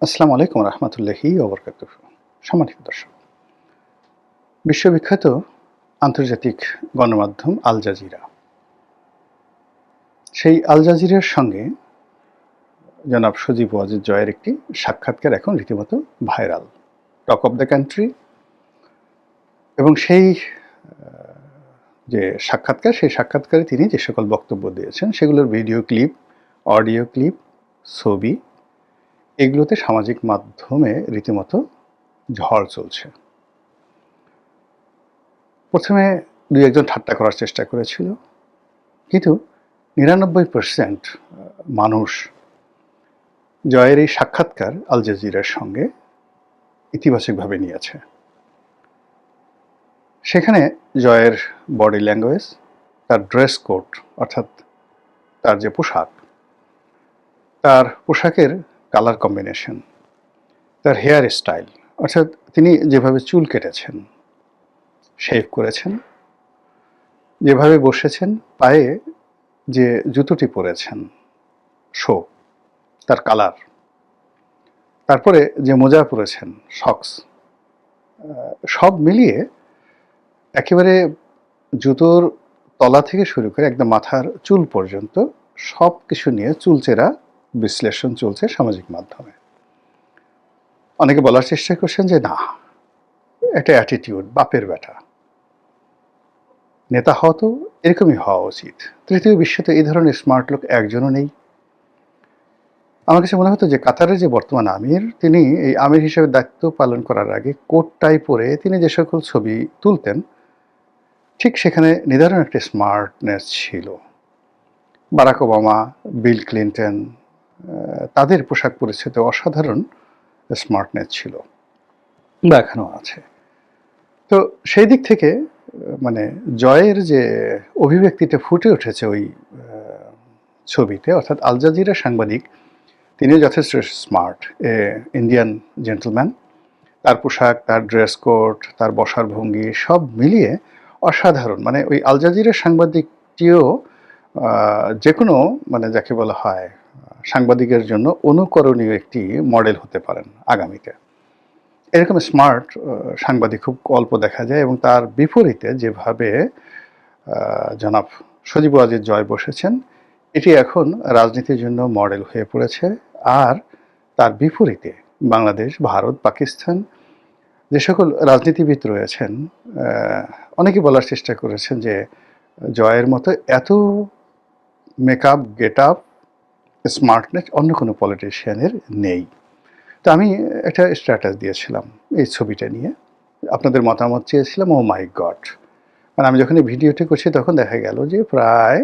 আসসালামু আলাইকুম রহমতুল্লাহি ওবরকাতুহ। সম্মানিত দর্শক, বিশ্ববিখ্যাত আন্তর্জাতিক গণমাধ্যম আল জাজিরা, সেই আল জাজিরার সঙ্গে জনাব সজীব ওয়াজেদ জয়ের একটি সাক্ষাৎকার এখন রীতিমতো viral, talk of the country. এবং সেই যে সাক্ষাৎকার, সেই সাক্ষাৎকারে তিনি যে সকল বক্তব্য দিয়েছেন সেগুলোর ভিডিও ক্লিপ, অডিও ক্লিপ, ছবি, এগুলোতে সামাজিক মাধ্যমে রীতিমতো ঝড় চলছে। প্রথমে দুই একজন ঠাট্টা করার চেষ্টা করেছিল, কিন্তু ৯৯% মানুষ জয়ের এই সাক্ষাৎকার আল জাজিরার সঙ্গে ইতিবাচকভাবে নিয়েছে। সেখানে জয়ের বডি ল্যাঙ্গুয়েজ, তার ড্রেস কোড অর্থাৎ তার যে পোশাক, তার পোশাকের কালার কম্বিনেশন, তার হেয়ার স্টাইল অর্থাৎ তিনি যেভাবে চুল কেটেছেন, শেভ করেছেন, যেভাবে বসেছেন, পায়ে যে জুতোটি পরেছেন শো, তার কালার, তারপরে যে মোজা পরেছেন, সক্স, সব মিলিয়ে একেবারে জুতোর তলা থেকে শুরু করে একদম মাথার চুল পর্যন্ত সব কিছু নিয়ে চুলচেরা বিশ্লেষণ চলছে সামাজিক মাধ্যমে। অনেকে বলার চেষ্টা করছেন যে না, এটা অ্যাটিটিউড, বাপের বেটা, নেতা হওয়া তো এরকমই হওয়া উচিত। তৃতীয় বিশ্বে তো এই ধরনের স্মার্ট লোক একজনও নেই। আমার কাছে মনে হতো যে কাতারের যে বর্তমান আমির, তিনি এই আমির হিসেবে দায়িত্ব পালন করার আগে কোট টাই পরে তিনি যে সকল ছবি তুলতেন, ঠিক সেখানে নিদারুণ একটা স্মার্টনেস ছিল। বারাক ওবামা, বিল ক্লিন্টন, তাদের পোশাক পরিচ্ছদে অসাধারণ স্মার্টনেস ছিল, বা এখনও আছে। তো সেই দিক থেকে মানে জয়ের যে অভিব্যক্তিটা ফুটে উঠেছে ওই ছবিতে, অর্থাৎ আল জাজিরা সাংবাদিক, তিনিও যথেষ্ট স্মার্ট, ইন্ডিয়ান জেন্টলম্যান। তার পোশাক, তার ড্রেস কোড, তার বসার ভঙ্গি সব মিলিয়ে অসাধারণ। মানে ওই আল জাজিরার সাংবাদিকটিও যে কোনো মানে যাকে বলা হয় সাংবাদিকের জন্য অনুকরণীয় একটি মডেল হতে পারেন আগামীতে। এরকম স্মার্ট সাংবাদিক খুব অল্প দেখা যায়। এবং তার বিপরীতে যেভাবে জনাব সজীব ওয়াজেদ জয় বসেছেন, এটি এখন রাজনীতির জন্য মডেল হয়ে পড়েছে। আর তার বিপরীতে বাংলাদেশ, ভারত, পাকিস্তান যে সকল রাজনীতিবিদ রয়েছেন, অনেকে বলার চেষ্টা করেছেন যে জয়ের মতো এত মেকআপ, গেট আপ, স্মার্টনেস অন্য কোনো পলিটিশিয়ানের নেই। তো আমি একটা স্ট্যাটাস দিয়েছিলাম এই ছবিটা নিয়ে, আপনাদের মতামত চেয়েছিলাম। ও মাই গড! মানে আমি যখন এই ভিডিওটি করছি তখন দেখা গেল যে প্রায়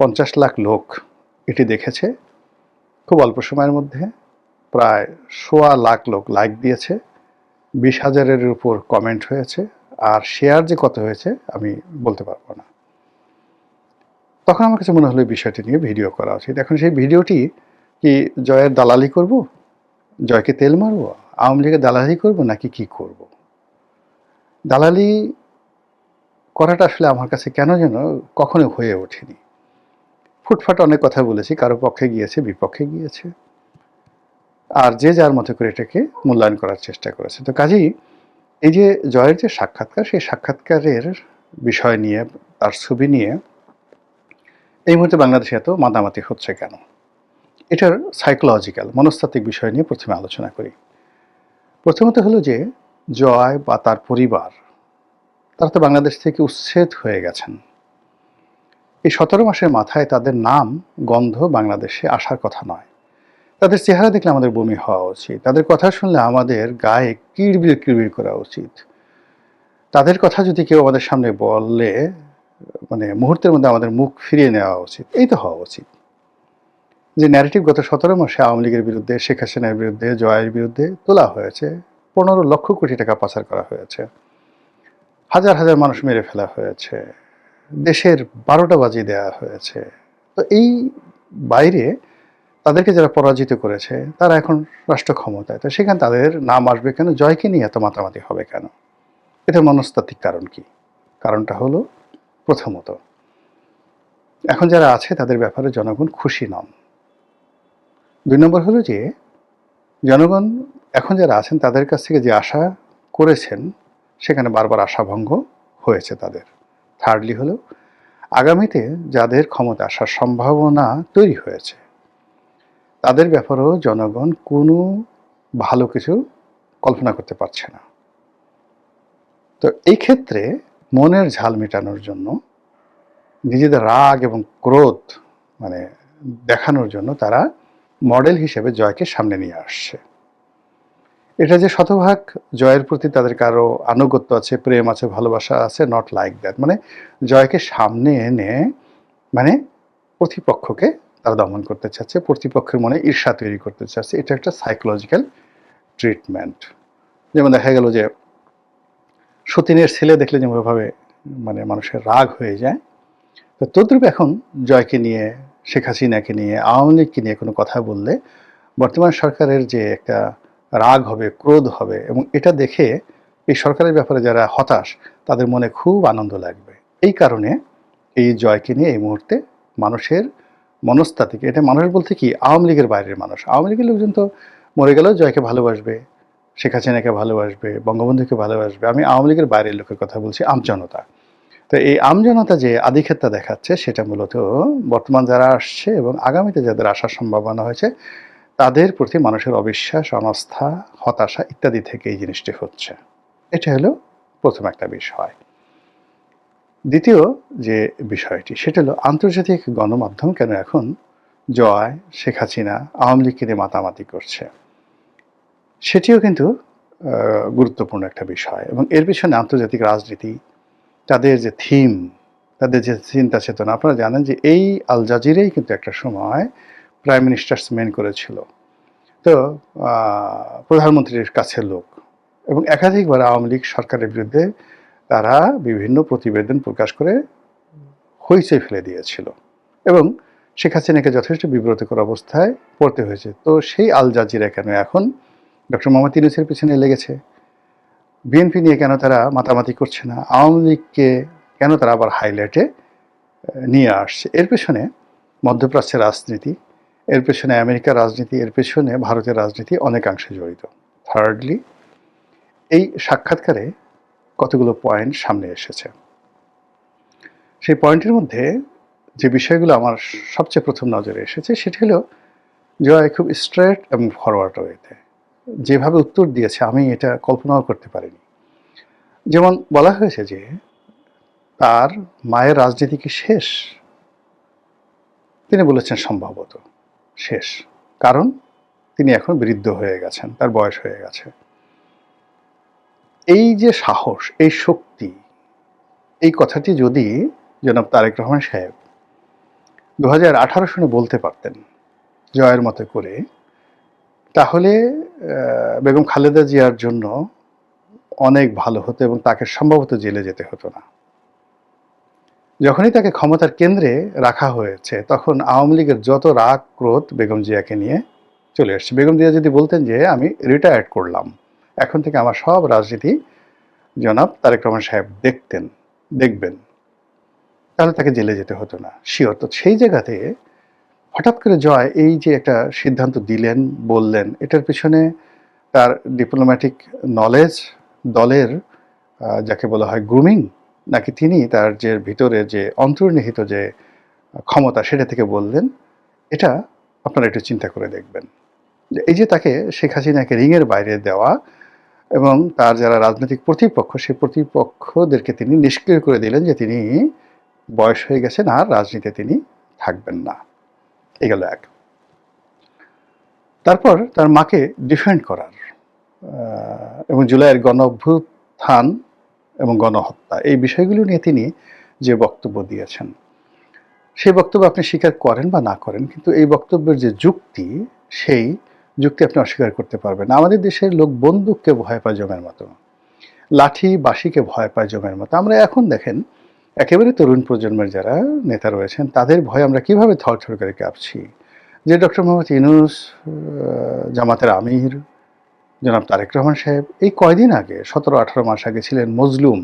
50 লাখ লোক এটি দেখেছে খুব অল্প সময়ের মধ্যে। প্রায় 1.25 লাখ লোক লাইক দিয়েছে, 20,000-এর উপর কমেন্ট হয়েছে, আর শেয়ার যে কত হয়েছে আমি বলতে পারবো না। তখন আমার কাছে মনে হলো এই বিষয়টি নিয়ে ভিডিও করা উচিত। এখন সেই ভিডিওটি কি জয়ের দালালি করব, জয়কে তেল মারবো, আওয়ামী লীগের দালালি করব, নাকি কি করব? দালালি করাটা আসলে আমার কাছে কেন যেন কখনো হয়ে ওঠেনি। ফুটফাট অনেক কথা বলেছি, কারো পক্ষে গিয়েছে, বিপক্ষে গিয়েছে, আর যে যার মতো করে এটাকে মূল্যায়ন করার চেষ্টা করেছে। তো কাজেই এই যে জয়ের যে সাক্ষাৎকার, সেই সাক্ষাৎকারের বিষয় নিয়ে, তার ছবি নিয়ে এই মুহূর্তে বাংলাদেশে এত মাতামাতি হচ্ছে কেন, এটার সাইকোলজিক্যাল, মনস্তাত্ত্বিক বিষয় নিয়ে প্রথমে আলোচনা করি। প্রথমত হলো যে জয় বা তার পরিবার, তারা তো বাংলাদেশ থেকে উচ্ছেদ হয়ে গেছেন। এই 17 মাসের মাথায় তাদের নাম গন্ধ বাংলাদেশে আসার কথা নয়। তাদের চেহারা দেখলে আমাদের বমি হওয়া উচিত, তাদের কথা শুনলে আমাদের গায়ে কিড়বিড় কিড়বিড় করা উচিত। তাদের কথা যদি কেউ আমাদের সামনে বললে মানে মুহূর্তের মধ্যে আমাদের মুখ ফিরিয়ে নেওয়া উচিত। এই তো হওয়া উচিত। যে ন্যারেটিভ গত 17 মাসে আওয়ামী লীগের বিরুদ্ধে, শেখ হাসিনার বিরুদ্ধে, জয়ের বিরুদ্ধে তোলা হয়েছে, 15 লক্ষ কোটি টাকা পাচার করা হয়েছে, হাজার হাজার মানুষ মেরে ফেলা হয়েছে, দেশের 12টা বাজিয়ে দেওয়া হয়েছে। তো এই বাইরে তাদেরকে যারা পরাজিত করেছে তারা এখন রাষ্ট্র ক্ষমতায়, তো সেখানে তাদের নাম আসবে কেন, জয়কে নিয়ে এত মাতামাতি হবে কেন? এটার মনস্তাত্ত্বিক কারণ কি? কারণটা হলো, প্রথমত এখন যারা আছে তাদের ব্যাপারে জনগণ খুশি নন। 2 নম্বর হলো যে জনগণ এখন যারা আছেন তাদের কাছ থেকে যে আশা করেছেন সেখানে বারবার আশাভঙ্গ হয়েছে তাদের। থার্ডলি হলো আগামীতে যাদের ক্ষমতা আসার সম্ভাবনা তৈরি হয়েছে তাদের ব্যাপারেও জনগণ কোনো ভালো কিছু কল্পনা করতে পারছে না। তো এই ক্ষেত্রে মনের ঝাল মেটানোর জন্য নিজেদের রাগ এবং ক্রোধ মানে দেখানোর জন্য তারা মডেল হিসেবে জয়কে সামনে নিয়ে আসছে। এটা যে শতভাগ জয়ের প্রতি তাদের কারো আনুগত্য আছে, প্রেম আছে, ভালোবাসা আছে, নট লাইক দ্যাট। মানে জয়কে সামনে এনে মানে প্রতিপক্ষকে তারা দমন করতে চাচ্ছে, প্রতিপক্ষের মনে ঈর্ষা তৈরি করতে চাচ্ছে। এটা একটা সাইকোলজিক্যাল ট্রিটমেন্ট। যেমন দেখা গেল যে সতীনের ছেলে দেখলে যেভাবে মানে মানুষের রাগ হয়ে যায়, তো তদ্রূপ এখন জয়কে নিয়ে, শেখ হাসিনাকে নিয়ে, আওয়ামী লীগকে নিয়ে কোনো কথা বললে বর্তমান সরকারের যে একটা রাগ হবে, ক্রোধ হবে, এবং এটা দেখে এই সরকারের ব্যাপারে যারা হতাশ তাদের মনে খুব আনন্দ লাগবে। এই কারণে এই জয়কে নিয়ে এই মুহূর্তে মানুষের মনস্তাত্ত্বিক, এটা মানুষ বলতে কি আওয়ামী লীগের বাইরের মানুষ, আওয়ামী লীগের লোকজন তো মরে গেলেও জয়কে ভালোবাসবে, শেখ হাসিনাকে ভালোবাসবে, বঙ্গবন্ধুকে ভালোবাসবে। আমি আওয়ামী লীগের বাইরের লোকের কথা বলছি, আমজনতা। তো এই আমজনতা যে আধিক্যতা দেখাচ্ছে সেটা মূলত বর্তমান যারা আসছে এবং আগামীতে যাদের আসার সম্ভাবনা হয়েছে তাদের প্রতি মানুষের অবিশ্বাস, অনাস্থা, হতাশা ইত্যাদি থেকে এই জিনিসটি হচ্ছে। এটা হলো প্রথম একটা বিষয়। দ্বিতীয় যে বিষয়টি সেটা হলো আন্তর্জাতিক গণমাধ্যম কেন এখন জয়, শেখ হাসিনা, আওয়ামী লীগকে নিয়ে মাতামাতি করছে, সেটিও কিন্তু গুরুত্বপূর্ণ একটা বিষয়। এবং এর পিছনে আন্তর্জাতিক রাজনীতি, তাদের যে থিম, তাদের যে চিন্তা চেতনা, আপনারা জানেন যে এই আল জাজিরাই কিন্তু একটা সময় প্রাইম মিনিস্টার্স মেন করেছিল, তো প্রধানমন্ত্রীর কাছের লোক, এবং একাধিকবার আওয়ামী লীগ সরকারের বিরুদ্ধে তারা বিভিন্ন প্রতিবেদন প্রকাশ করে হইচই ফেলে দিয়েছিল এবং শেখ হাসিনাকে যথেষ্ট বিব্রতকর অবস্থায় পড়তে হয়েছে। তো সেই আল জাজিরা কেন এখন ডক্টর মোহাম্মদ ইউনূসের পিছনে লেগেছে? বিএনপি নিয়ে কেন তারা মাতামাতি করছে না? আওয়ামী লীগকে কেন তারা আবার হাইলাইটে নিয়ে আসছে? এর পেছনে মধ্যপ্রাচ্যের রাজনীতি, এর পেছনে আমেরিকার রাজনীতি, এর পেছনে ভারতের রাজনীতি অনেকাংশে জড়িত। থার্ডলি, এই সাক্ষাৎকারে কতগুলো পয়েন্ট সামনে এসেছে। সেই পয়েন্টের মধ্যে যে বিষয়গুলো আমার সবচেয়ে প্রথম নজরে এসেছে সেটা হলো জয় খুব স্ট্রেট এবং ফরওয়ার্ড ওয়েতে যেভাবে উত্তর দিয়েছে আমি এটা কল্পনাও করতে পারিনি। যেমন বলা হয়েছে যে তার মায়ের রাজনীতি কি শেষ? তিনি বলেছেন সম্ভবত শেষ, কারণ তিনি এখন বৃদ্ধ হয়ে গেছেন, তার বয়স হয়ে গেছে। এই যে সাহস, এই শক্তি, এই কথাটি যদি জনাব তারেক রহমান সাহেব 2018 সনে বলতে পারতেন জয়ের মতো করে, তাহলে বেগম খালেদা জিয়ার জন্য অনেক ভালো হতো এবং তাকে সম্ভবত জেলে যেতে হতো না। যখনই তাকে ক্ষমতার কেন্দ্রে রাখা হয়েছে তখন আওয়ামী লীগের যত রাগ ক্রোধ বেগম জিয়াকে নিয়ে চলে এসছে। বেগম জিয়া যদি বলতেন যে আমি রিটায়ার্ড করলাম, এখন থেকে আমার সব রাজনীতি জনাব তারেক রহমান সাহেব দেখবেন, তাহলে তাকে জেলে যেতে হতো না, শিওর। তো সেই জায়গাতে হঠাৎ করে জয় এই যে একটা সিদ্ধান্ত দিলেন, বললেন, এটার পিছনে তার ডিপ্লোম্যাটিক নলেজ, দলের যাকে বলা হয় গ্রুমিং, নাকি তিনি তার যে ভিতরে যে অন্তর্নিহিত যে ক্ষমতা সেটা থেকে বললেন, এটা আপনারা একটু চিন্তা করে দেখবেন। এই যে তাকে শেখ হাসিনাকে রিংয়ের বাইরে দেওয়া এবং তার যারা রাজনৈতিক প্রতিপক্ষ সেই প্রতিপক্ষদেরকে তিনি নিষ্ক্রিয় করে দিলেন যে তিনি বয়স হয়ে গেছেন আর রাজনীতিতে তিনি থাকবেন না। এগুলো এক। তারপর তার মাকে ডিফেন্ড করার এবং জুলাইয়ের গণ অভ্যুত্থান এবং গণহত্যা এই বিষয়গুলো নিয়ে তিনি যে বক্তব্য দিয়েছেন, সেই বক্তব্য আপনি স্বীকার করেন বা না করেন, কিন্তু এই বক্তব্যের যে যুক্তি, সেই যুক্তি আপনি অস্বীকার করতে পারবেন না। আমাদের দেশের লোক বন্দুককে ভয় পায় জমের মতো, লাঠি বাঁশিকে ভয় পায় জমের মতো। আমরা এখন দেখেন একেবারে তরুণ প্রজন্মের যারা নেতা রয়েছেন তাদের ভয়ে আমরা কিভাবে থরথর করে কাঁপছি। যে ডক্টর মোহাম্মদ ইউনূস, জামাতের আমির জনাব তারেক রহমান সাহেব এই কয়দিন আগে 17-18 মাস আগে ছিলেন মজলুম,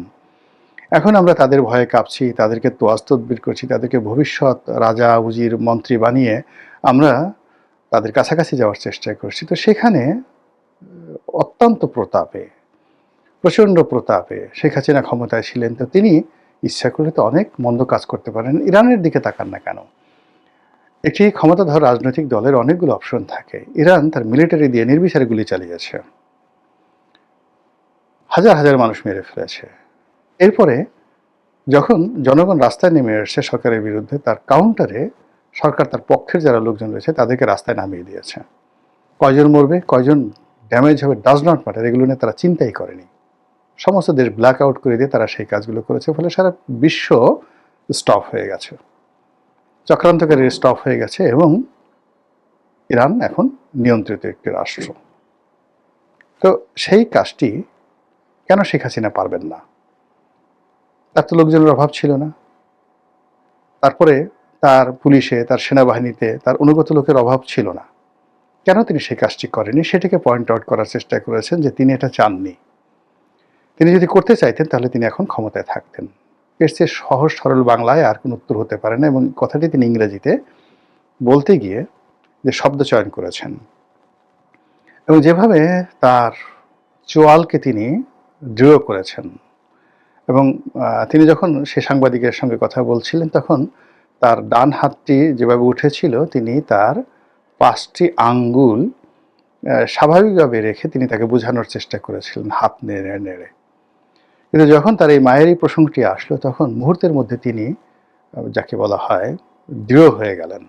এখন আমরা তাদের ভয়ে কাঁপছি, তাদেরকে তোয়াজ তদবির করছি, তাদেরকে ভবিষ্যৎ রাজা উজির মন্ত্রী বানিয়ে আমরা তাদের কাছাকাছি যাওয়ার চেষ্টা করছি। তো সেখানে অত্যন্ত প্রতাপে, প্রচণ্ড প্রতাপে শেখ হাসিনা ক্ষমতায় ছিলেন, তো তিনি ইচ্ছা করলে তো অনেক মন্দ কাজ করতে পারেন। ইরানের দিকে তাকান না কেন? একটি ক্ষমতাধর রাজনৈতিক দলের অনেকগুলো অপশন থাকে। ইরান তার মিলিটারি দিয়ে নির্বিচারে গুলি চালিয়েছে, হাজার হাজার মানুষ মেরে ফেলেছে। এরপরে যখন জনগণ রাস্তায় নেমে এসেছে সরকারের বিরুদ্ধে, তার কাউন্টারে সরকার তার পক্ষের যারা লোকজন রয়েছে তাদেরকে রাস্তায় নামিয়ে দিয়েছে। কয়জন মরবে, কয়জন ড্যামেজ হবে, ডাজ নট ম্যাটার, এগুলো নিয়ে তারা চিন্তাই করেনি। সমস্ত দেশ ব্ল্যাক আউট করে দিয়ে তারা সেই কাজগুলো করেছে, ফলে সারা বিশ্ব স্টপ হয়ে গেছে, চক্রান্তকারী স্টপ হয়ে গেছে, এবং ইরান এখন নিয়ন্ত্রিত একটি রাষ্ট্র। তো সেই কাজটি কেন শেখ হাসিনা পারবেন না? তার তো লোকজনের অভাব ছিল না। তারপরে তার পুলিশে, তার সেনাবাহিনীতে তার অনুগত লোকের অভাব ছিল না। কেন তিনি সেই কাজটি করেনি সেটাকে পয়েন্ট আউট করার চেষ্টা করেছেন যে তিনি এটা চাননি। তিনি যদি করতে চাইতেন তাহলে তিনি এখন ক্ষমতায় থাকতেন। এর চেয়ে সহজ সরল বাংলায় আর কোনো উত্তর হতে পারে না, এবং কথাটি তিনি ইংরেজিতে বলতে গিয়ে যে শব্দ চয়ন করেছেন এবং যেভাবে তার চোয়ালকে তিনি দৃঢ় করেছেন, এবং তিনি যখন সে সাংবাদিকের সঙ্গে কথা বলছিলেন তখন তার ডান হাতটি যেভাবে উঠেছিল, তিনি তার 5টি আঙ্গুল স্বাভাবিকভাবে রেখে তিনি তাকে বোঝানোর চেষ্টা করেছিলেন হাত নেড়ে নেড়ে। কিন্তু যখন তার এই মায়ের এই প্রসঙ্গটি আসলো তখন মুহূর্তের মধ্যে তিনি যাকে বলা হয় দৃঢ় হয়ে গেলেন,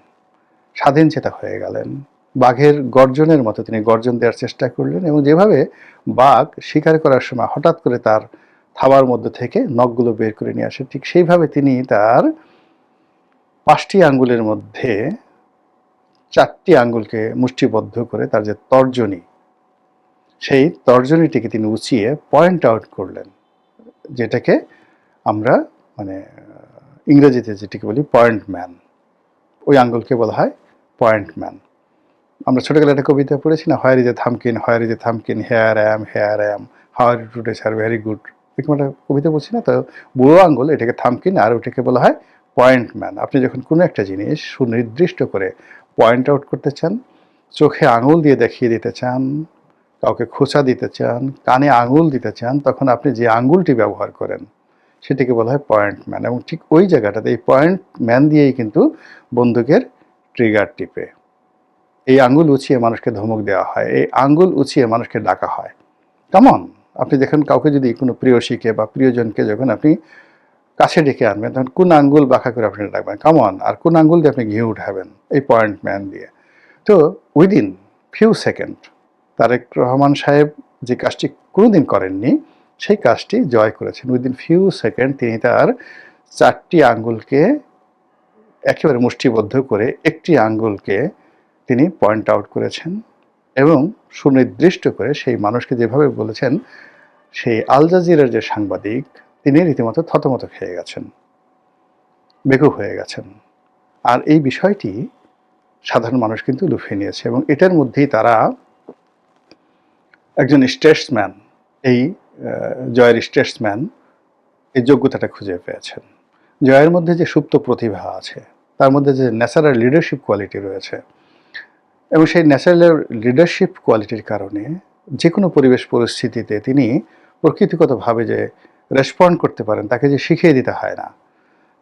স্বাধীন চেতা হয়ে গেলেন। বাঘের গর্জনের মতো তিনি গর্জন দেওয়ার চেষ্টা করলেন, এবং যেভাবে বাঘ শিকার করার সময় হঠাৎ করে তার থাবার মধ্যে থেকে নখগুলো বের করে নিয়ে আসে, ঠিক সেইভাবে তিনি তার 5টি আঙ্গুলের মধ্যে 4টি আঙ্গুলকে মুষ্টিবদ্ধ করে তার যে তর্জনী, সেই তর্জনীটিকে তিনি উঁচিয়ে পয়েন্ট আউট করলেন, যেটাকে আমরা মানে ইংরেজিতে যেটিকে বলি পয়েন্ট ম্যান। ওই আঙ্গুলকে বলা হয় পয়েন্ট ম্যান। আমরা ছোটবেলায় একটা কবিতা পড়েছি না, where is a thumbkin, where is a thumbkin, here am, how are today sir, very good, এরকম একটা কবিতা বলছি না? তো বুড়ো আঙ্গুল এটাকে থামকিন, আর ওটাকে বলা হয় পয়েন্ট ম্যান। আপনি যখন কোনো একটা জিনিস সুনির্দিষ্ট করে পয়েন্ট আউট করতে চান, চোখে আঙুল দিয়ে দেখিয়ে দিতে চান, কাউকে খোঁচা দিতে চান, কানে আঙুল দিতে চান, তখন আপনি যে আঙুলটি ব্যবহার করেন সেটিকে বলা হয় পয়েন্ট ম্যান। এবং ঠিক ওই জায়গাটাতে এই পয়েন্ট ম্যান দিয়েই কিন্তু বন্দুকের ট্রিগার টিপে এই আঙ্গুল উঁচিয়ে মানুষকে ধমক দেওয়া হয়, এই আঙ্গুল উঁচিয়ে মানুষকে ডাকা হয়। কেমন? আপনি দেখেন কাউকে যদি কোনো প্রিয়সীকে বা প্রিয়জনকে যখন আপনি কাছে ডেকে আনবেন তখন কোন আঙ্গুল বাঁকা করে আপনি ডাকবেন কেমন, আর কোন আঙ্গুল দিয়ে আপনি ঘি উঠাবেন? এই পয়েন্ট ম্যান দিয়ে। তো within few second Tarek Rahman সাহেব যে কাজটি কোনোদিন করেননি সেই কাজটি জয় করেছেন। উইদিন ফিউ সেকেন্ড তিনি তার 4টি আঙ্গুলকে একেবারে মুষ্টিবদ্ধ করে একটি আঙ্গুলকে তিনি পয়েন্ট আউট করেছেন, এবং সুনির্দিষ্ট করে সেই মানুষকে যেভাবে বলেছেন, সেই আল জাজিরার যে সাংবাদিক তিনি রীতিমতো থতমত খেয়ে গেছেন, বেকুব হয়ে গেছেন। আর এই বিষয়টি সাধারণ মানুষ কিন্তু লুফিয়ে নিয়েছে, এবং এটার মধ্যেই তারা একজন স্টেটসম্যান, এই জয়ের স্টেটসম্যান এই যোগ্যতাটা খুঁজে পেয়েছেন। জয়ের মধ্যে যে সুপ্ত প্রতিভা আছে, তার মধ্যে যে ন্যাচারাল লিডারশিপ কোয়ালিটি রয়েছে, এবং সেই ন্যাচারাল লিডারশিপ কোয়ালিটির কারণে যে কোনো পরিবেশ পরিস্থিতিতে তিনি প্রকৃতিগতভাবে যে রেসপন্ড করতে পারেন, তাকে যে শিখিয়ে দিতে হয় না,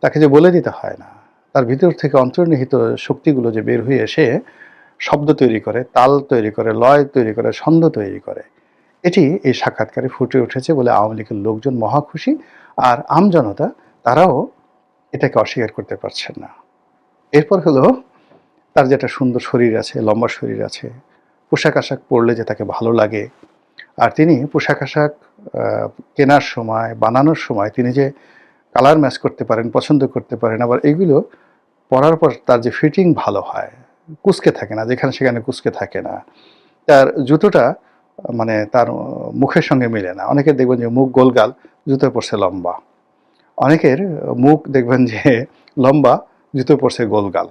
তাকে যে বলে দিতে হয় না, তার ভিতর থেকে অন্তর্নিহিত শক্তিগুলো যে বের হয়ে এসে শব্দ তৈরি করে, তাল তৈরি করে, লয় তৈরি করে, ছন্দ তৈরি করে, এটি এই সাক্ষাৎকারে ফুটে উঠেছে বলে আওয়ামী লীগের লোকজন মহা খুশি, আর আমজনতা তারাও এটাকে অস্বীকার করতে পারছেন না। এরপর হলো তার যেটা সুন্দর শরীর আছে, লম্বা শরীর আছে, পোশাক আশাক পরলে যে তাকে ভালো লাগে, আর তিনি পোশাক আশাক কেনার সময়, বানানোর সময় তিনি যে কালার ম্যাচ করতে পারেন, পছন্দ করতে পারেন, আবার এগুলো পরার পর তার যে ফিটিং ভালো হয়, কুঁচকে থাকে না, যেখানে সেখানে কুঁচকে থাকে না, তার জুতোটা মানে তার মুখের সঙ্গে মিলে না। অনেকের দেখবেন যে মুখ গোলগাল, জুতো পরছে লম্বা, অনেকের মুখ দেখবেন যে লম্বা, জুতো পরছে গোলগাল,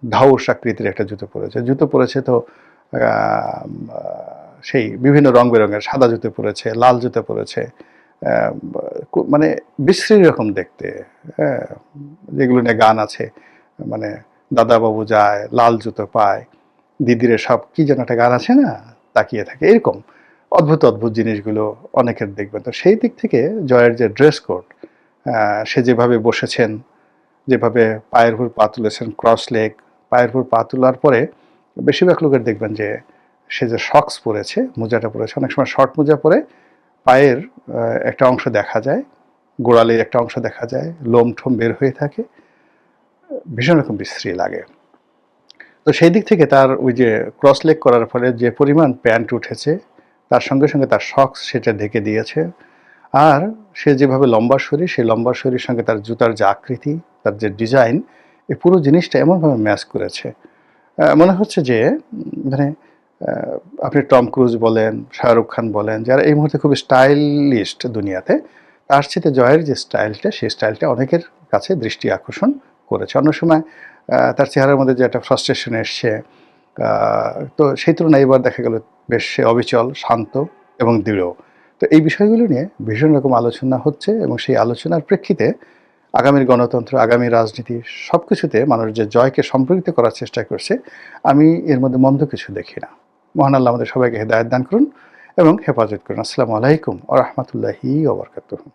ঢাউস আকৃতির একটা জুতো পরেছে। জুতো পরেছে তো সেই বিভিন্ন রং বেরঙের, সাদা জুতো পরেছে, লাল জুতো পরেছে, মানে বিশ্রী রকম দেখতে। হ্যাঁ, যেগুলো নিয়ে গান আছে, মানে দাদাবাবু যায় লাল জুতো পায়, দিদিরে সব কি যেন একটা গান আছে না, তাকিয়ে থাকে, এরকম অদ্ভুত, অদ্ভুত জিনিসগুলো অনেকের দেখবেন। তো সেই দিক থেকে জয়ের যে ড্রেস কোড, সে যেভাবে বসেছেন, যেভাবে পায়ের উপর পা তুলেছেন ক্রস লেগ, পায়ের উপর পা তোলার পরে বেশিরভাগ লোকের দেখবেন যে সে যে সক্স পরেছে, মোজাটা পরেছে, অনেক সময় শর্ট মোজা পরে পায়ের একটা অংশ দেখা যায়, গোড়ালির একটা অংশ দেখা যায়, লোম-ঠোম বের হয়ে থাকে। ভীষণ রকম বিশ্রী লাগে। তো সেই দিক থেকে তার ওই যে ক্রস লেগ করার ফলে যে পরিমাণ প্যান্ট উঠেছে, তার সঙ্গে, সঙ্গে তার সক্স সেটা ঢেকে দিয়েছে। আর সে যেভাবে লম্বা শরীর, সেই লম্বা শরীরের সঙ্গে তার জুতার যে আকৃতি, তার যে ডিজাইন, এই পুরো জিনিসটা এমনভাবে ম্যাচ করেছে। মনে হচ্ছে যে মানে আ আপনি টম ক্রুজ বলেন, শাহরুখ খান বলেন, যারা এই মুহূর্তে খুবই স্টাইলিস্ট দুনিয়াতে, তার চেয়ে জয়ের যে স্টাইলটা, সেই স্টাইলটা অনেকের কাছে দৃষ্টি আকর্ষণ করেছে। অন্য সময় তার চেহারার মধ্যে যে একটা ফ্রাস্ট্রেশন এসছে, আ তো সেই তুলনায় এবার দেখা গেল বেশ সে অবিচল, শান্ত এবং দৃঢ়। তো এই বিষয়গুলো নিয়ে ভীষণ রকম আলোচনা হচ্ছে এবং সেই আলোচনার প্রেক্ষিতে আগামীর গণতন্ত্র, আগামী রাজনীতি সবকিছুতে মানুষ যে জয়কে সম্পর্কিত করার চেষ্টা করছে, আমি এর মধ্যে মন্দ কিছু দেখি না। মহান আল্লাহ আমাদের সবাইকে হেদায়েত দান করুন এবং হেফাজত করুন। আসসালামু আলাইকুম ওয়া রাহমাতুল্লাহি ওয়া বারাকাতুহু।